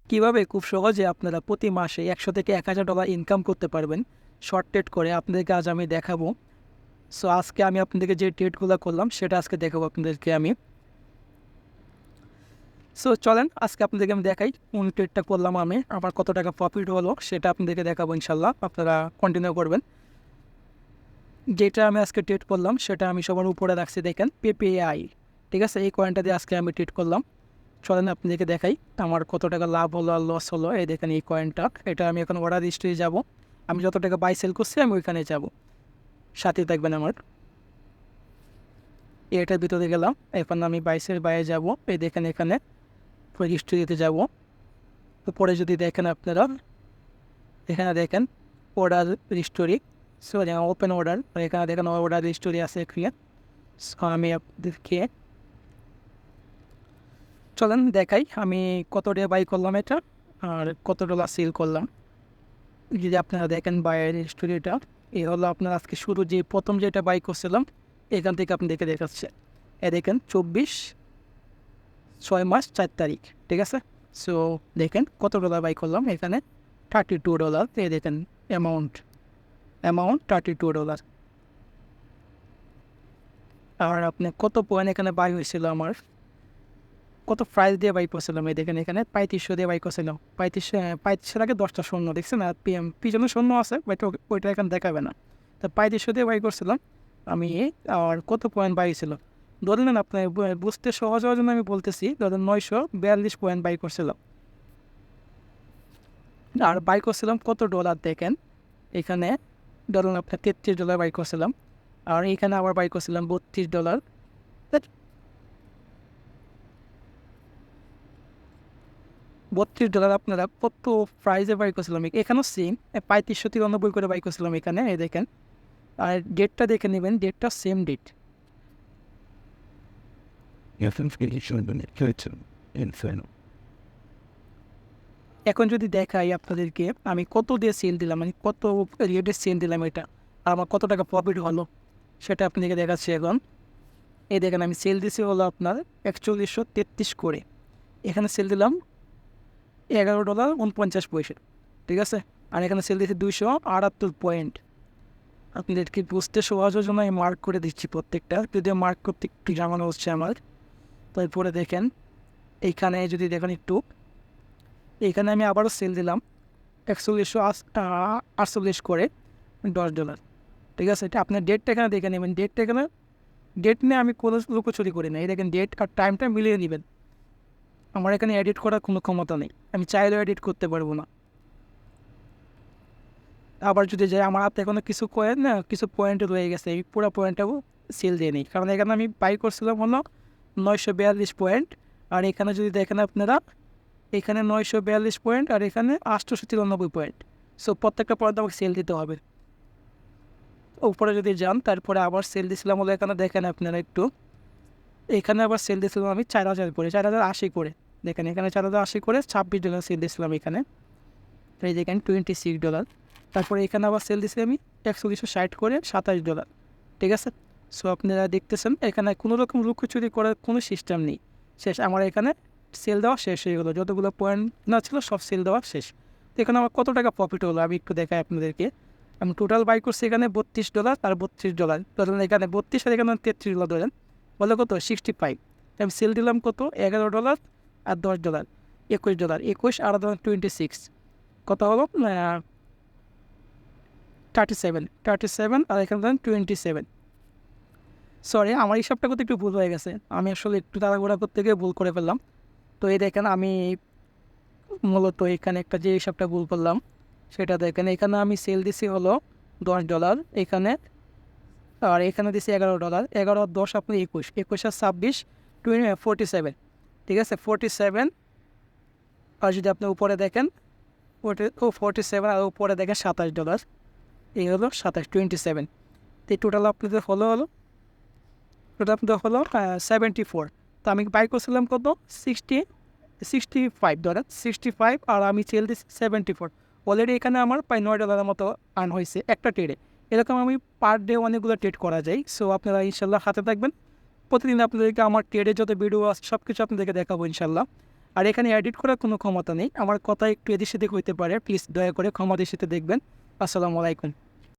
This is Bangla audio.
কিভাবে খুব সহজে আপনারা প্রতি মাসে 100 থেকে 1000 ডলার ইনকাম করতে পারবেন শর্ট ট্রেড করে, আপনাদেরকে আজ আমি দেখাবো। সো আজকে আমি আপনাদেরকে যে ট্রেডগুলো করলাম সেটা আজকে দেখাবো আপনাদেরকে আমি। সো চলেন আজকে আপনাদেরকে আমি দেখাই কোন ট্রেডটা করলাম আমি, আমার কত টাকা প্রফিট হলো সেটা আপনাদেরকে দেখাবো ইনশাল্লাহ। আপনারা কন্টিনিউ করবেন। যেটা আমি আজকে ট্রেড করলাম সেটা আমি সবার উপরে রাখছি, দেখেন পেপিআই। ঠিক আছে, এই কয়েনটা দিয়ে আজকে আমি ট্রেড করলাম। চলেন আপনাদেরকে দেখাই আমার কত টাকা লাভ হলো আর লস হলো। এই দেখেন এই কয়েনটা, এটা আমি এখন অর্ডার হিস্ট্রি যাব। আমি যত টাকা বাই সেল করছি আমি ওইখানে যাব, সাথে থাকবেন আমার। এটার ভিতরে গেলাম, এখন আমি বাইসের বাইরে যাব। এই দেখেন এখানে হিস্ট্রিতে যাব। তো পরে যদি দেখেন আপনারা এখানে দেখেন order history, sorry open order, এখানে দেখেন অর্ডার হিস্টোরি আছে এখানে। সো আমি আপনাদেরকে চলেন দেখাই আমি কত টাকা বাই করলাম এটা আর কত ডলার সেল করলাম। যদি আপনারা দেখেন বাইরের হিস্টোরিটা, এই হলো আপনার আজকে শুরু যে প্রথম যেটা বাই করছিলাম এখান থেকে আপনি দেখে দেখাচ্ছে। এ দেখেন 24/6/4 ঠিক আছে। সো দেখেন কত ডলার বাই করলাম এখানে, $32। এই দেখেন অ্যামাউন্ট $32। আর আপনি কত পয়েন্ট এখানে বাই হয়েছিল, আমার কত প্রাইস দিয়ে বাই করছিলাম। এই দেখেন এখানে 3500 দিয়ে বাই করছিলাম। 3500 আগে 10টা শূন্য দেখছেন, আর পিছনে শূন্য আছে বাট ওইটা এখানে দেখাবে না। তো 3500 দিয়ে বাই করছিলাম আমি। আর কত পয়েন্ট বাই ছিল ধরে নেন, আপনার বুঝতে সহজ হওয়ার জন্য আমি বলতেছি, ধরেন 942 পয়েন্ট বাই করছিলাম। আর বাই করছিলাম কত ডলার দেখেন এখানে, ধরুন আপনার $33 বাই করছিলাম। আর এখানে আবার বাই করছিলাম $32। $32 আপনারা কত প্রাইজে বাই করছিলাম, এখানেও সেম 3593 করে বাই করছিলাম এখানে। এই দেখেন, আর ডেটটা দেখে নেবেন, ডেটটা সেম ডেট। এখন যদি দেখাই আপনাদেরকে আমি কত দিয়ে সেল দিলাম, মানে কত রেটে সেল দিলাম এটা, আর আমার কত টাকা প্রফিট হলো সেটা আপনাদেরকে দেখাচ্ছি এখন। এই দেখেন আমি সেল দিছি হলো আপনার 4133 করে, এখানে সেল দিলাম $11.49। ঠিক আছে, আর এখানে সেল দিয়েছি 278 পয়েন্ট। আপনাদেরকে বুঝতে সহজের জন্য আমি মার্ক করে দিচ্ছি প্রত্যেকটা, যদিও মার্ক করতে একটু জামানো হচ্ছে আমার। তারপরে দেখেন এইখানে যদি দেখেন একটু, এইখানে আমি আবারও সেল দিলাম 4148 করে $10। ঠিক আছে, এটা আপনার ডেটটা এখানে দেখে নেবেন, ডেটটা এখানে ডেট নিয়ে আমি কোনো লুকোচুরি করি না। এই দেখেন ডেট আর টাইমটা মিলিয়ে নেবেন। আমার এখানে এডিট করার কোনো ক্ষমতা নেই, আমি চাইলেও এডিট করতে পারবো না। আবার যদি যাই আমার হাতে এখনো কিছু কয়েন না, কিছু পয়েন্ট রয়ে গেছে, এই পুরো পয়েন্টটাও সেল দিয়ে নিই, কারণ এখানে আমি বাই করছিলাম হলো 942 পয়েন্ট। আর এখানে যদি দেখেন আপনারা, এখানে 942 পয়েন্ট আর এখানে 893 পয়েন্ট। সো প্রত্যেকটা পয়েন্ট আমাকে সেল দিতে হবে। উপরে যদি যান তারপরে আবার সেল দিয়েছিলাম হলো, এখানে দেখেন আপনারা একটু, এখানে আবার সেল দিয়েছিলাম আমি 4000 করে, 4080 করে। দেখেন এখানে 4080 করে $26 সেল দিয়েছিলাম এখানে। তো এই দেখেন $26। তারপরে এখানে আবার সেল দিয়েছি আমি 4160 করে $27। ঠিক আছে, সো আপনারা দেখতেছেন এখানে কোনো রকম লুকোচুরি করার কোনো সিস্টেম নেই। শেষ, আমার এখানে সেল দেওয়া শেষ হয়ে গেলো, যতগুলো পয়েন্ট না ছিল সব সেল দেওয়া শেষ। তো এখানে আমার কত টাকা প্রফিট হলো আমি একটু দেখাই আপনাদেরকে। আমি টোটাল বাই করছি এখানে $32 আর $32 ধরেন, এখানে 32 আর এখানে $33 ধরেন, বলে কত 65। আমি সেল দিলাম কত $11 আর $10, $21, 21 আর 26, কত হলো 37 আর এখানে ধরেন 27। সরি, আমার হিসাবটা করতে একটু ভুল হয়ে গেছে, আমি আসলে একটু তাড়াহুড়া করতে গিয়ে ভুল করে ফেললাম। তো এই দেখেন আমি মূলত এখানে একটা যে হিসাবটা ভুল করলাম সেটা দেখেন, এখানে আমি সেল দিছি হলো $10 এখানে, আর এখানে দিছি $11, 11 আর 10 আপনি 21, 21 আর 26 47। ঠিক আছে 47। আর যদি আপনি উপরে দেখেন 47 আর উপরে দেখেন $27, এই হলো 27। তো এই টোটাল আপনাদের হলো 74। তো আমি বাই করছিলাম কত 65 ধরেন 65, আর আমি সেল দিচ্ছি 74। অলরেডি এখানে আমার প্রায় $9 মতো আর্ন হয়েছে একটা ট্রেডে। এরকম আমি পার ডে অনেকগুলো ট্রেড করা যায়। সো আপনারা ইনশাল্লাহ হাতে থাকবেন, প্রতিদিন আপনাদেরকে আমার ট্রেডের যত ভিডিও আছে সব কিছু আপনাদেরকে দেখাবো ইনশাল্লাহ। আর এখানে এডিট করার কোনো ক্ষমতা নেই, আমার কথা একটু এদিক সেদিক হইতে পারে, প্লিজ দয়া করে ক্ষমা দৃষ্টিতে দেখবেন। আসসালামু আলাইকুম।